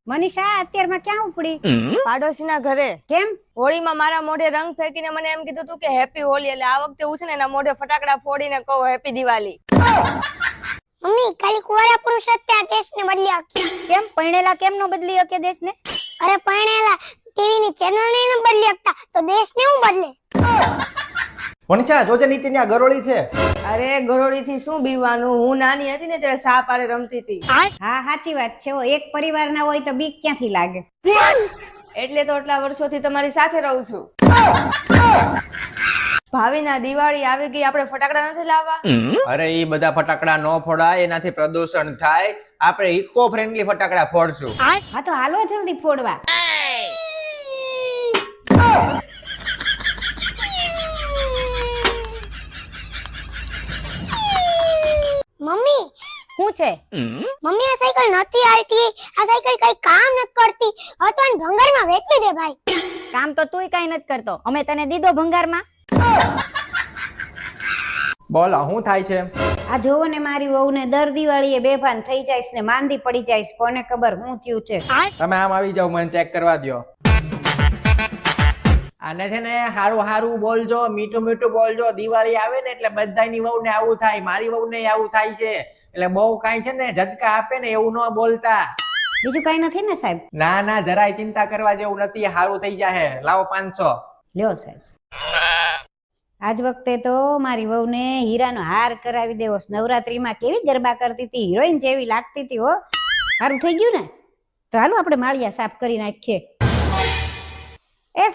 મનીષા અત્યારમાં ક્યાં ઉપડી? પાડોશીના ઘરે. કેમ? હોળીમાં મારા મોઢે રંગ ફેંકીને મને એમ કીધું હતું કે હેપી હોળી, એટલે આ વખતે હું છે ને એના મોઢે ફટાકડા ફોડીને કહું હેપી દિવાળી. મમ્મી ખાલી કુંવારા પુરુષ જ ત્યાં દેશને બદલી શકે. કેમ પૈણેલા કેમ નો બદલી શકે દેશને? અરે પરણેલા ટીવી ની ચેનલ ને બદલી શકતા તો દેશને હું બદલે? મનીષા જોજે નીચે ત્યાં ગરોળી છે. અરે ગરોળી થી શું બીવાનું, હું નાની હતી ને ત્યારે સાપ આરે રમતી હતી. હા સાચી વાત છે. એક પરિવારના હોય તો બીક ક્યાંથી લાગે? એટલે તો આટલા વર્ષોથી તમારી સાથે રહું છું. ભાવિના દિવાળી આવી ગઈ, આપણે ફટાકડા નથી લાવવા? અરે ઈ બધા ફટાકડા નો ફોડાય, એનાથી પ્રદૂષણ થાય. આપણે ઇકો ફ્રેન્ડલી ફટાકડા ફોડશું. હા તો હાલો જલ્દી ફોડવા. મમ્મી શું છે? મમ્મી આ સાયકલ નથી આવતી, આ સાયકલ કઈ કામ નથી કરતી, હવે તો આને ભંગારમાં વેચી દે ભાઈ. કામ તો તુંય કઈ નથી કરતો, અમે તને દીધો ભંગારમાં. બોલો શું થાય છે? આ જોવો ને મારી વહુને દર દિવાળીએ બેભાન થઈ જાય ને માંદી પડી જાય, કોને ખબર શું થયું છે. તમે આમ આવી જાવ, મને ચેક કરવા દ્યો. આને છે ને હારું હારું બોલજો, મીઠું મીઠું બોલજો. દિવાળી આવે ને એટલે બધાની વહુને આવું થાય, મારી વહુને આવું થાય છે. એટલે બહુ કાંઈ છે ને ઝટકા આપે ને એવું ન બોલતા. બીજું કઈ નથી ને સાહેબ? ના ના, જરાય ચિંતા કરવા જેવું નથી, હારું થઈ જાહે. લાવો 500. લ્યો સાહેબ. આજ વખતે તો મારી વહુને હીરાનો હાર કરાવી દેવો. નવરાત્રીમાં કેવી ગરબા કરતી હતી, હિરોઈન જેવી લાગતી હતી. હો સારું થઈ ગયું ને? તો હાલો આપણે માળિયા સાફ કરી નાખીએ. એ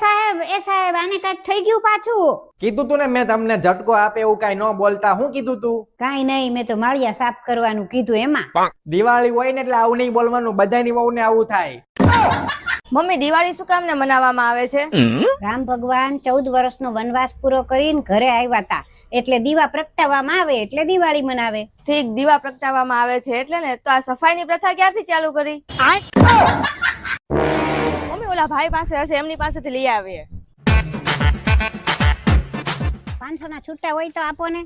સાહેબ આને કઈક થઈ ગયું પાછું. કીધું તું ને મેં તમને, ઝટકો આપે એવું કઈ ન બોલતા. શું કીધું તું? કાઈ નહીં, મેં તો માળિયા સાફ કરવાનું કીધું. એમાં દિવાળી હોય ને એટલે આવું નહીં બોલવાનું, બધાની વહુને આવું થાય. મમ્મી દિવાળી શું કામ ને મનાવવામાં આવે છે? રામ ભગવાન 14 વર્ષનો વનવાસ પૂરો કરીને ઘરે આવ્યા હતા, એટલે દીવા પ્રગટાવવામાં આવે એટલે દિવાળી મનાવે. ઠીક, દીવા પ્રગટાવવામાં આવે છે એટલે ને. તો આ સફાઈની પ્રથા ક્યારથી ચાલુ કરી? મમ્મી ઓલા ભાઈ પાસે હશે, એમની પાસેથી લઈ આવીએ. 500 ના છૂટા હોય તો આપો ને.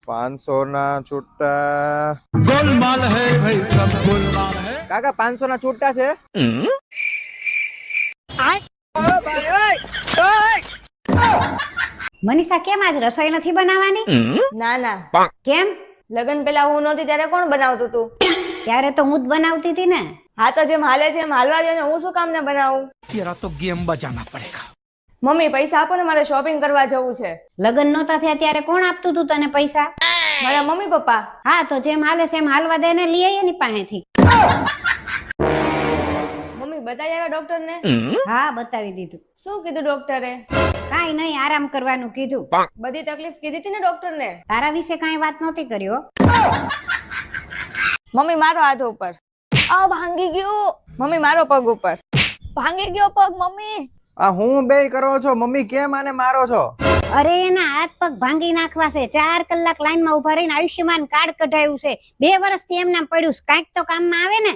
500 ના છૂટા गोलमाल है भाई, सब गोलमाल है. કાકા 500 ના છૂટા છે. મનીષા કેમ આજ રસોઈ નથી બનાવવાની? ના ના, કેમ? લગન પેલા હું નહોતી ત્યારે કોણ બનાવતું તું? ત્યારે તો હું જ બનાવતી હતી ને. હા તો જેમ હાલે છે એમ હાલવા દે ને, હું શું કામ ને બનાવું? तेरा तो गेम बजाना पड़ेगा. મમ્મી પૈસા આપો ને, મારે શોપિંગ કરવા જવું છે. લગન નહોતા થયા ત્યારે કોણ આપતું તું તને પૈસા? મારા મમ્મી પપ્પા. હા તો જેમ હાલે છે એમ હાલવા દે ને, લઈ આવીએ એની પાસેથી. મમ્મી બતાવી આવ્યા ડોક્ટર ને? હા બતાવી દીધું. શું કીધું ડોક્ટરે? કાઈ નહીં, આરામ કરવાનું કીધું. બધી તકલીફ કીધી હતી ને ડોક્ટર ને? તારા વિશે કાઈ વાત નહોતી કરી હો. મમ્મી મારો હાથ ઉપર. આ ભાંગી ગયો. મમ્મી મારો પગ ઉપર. ભાંગી ગયો પગ મમ્મી. આ હું બે કરો છો મમ્મી, કેમ આને મારો છો? અરે એના હાથ પગ ભાંગી નાખવા છે. 4 કલાક લાઈનમાં ઉભા રહીને આયુષ્યમાન કાર્ડ કઢાયું છે. 2 વર્ષથી એમ નામ પડ્યું છે, કાંઈક તો કામમાં આવે ને.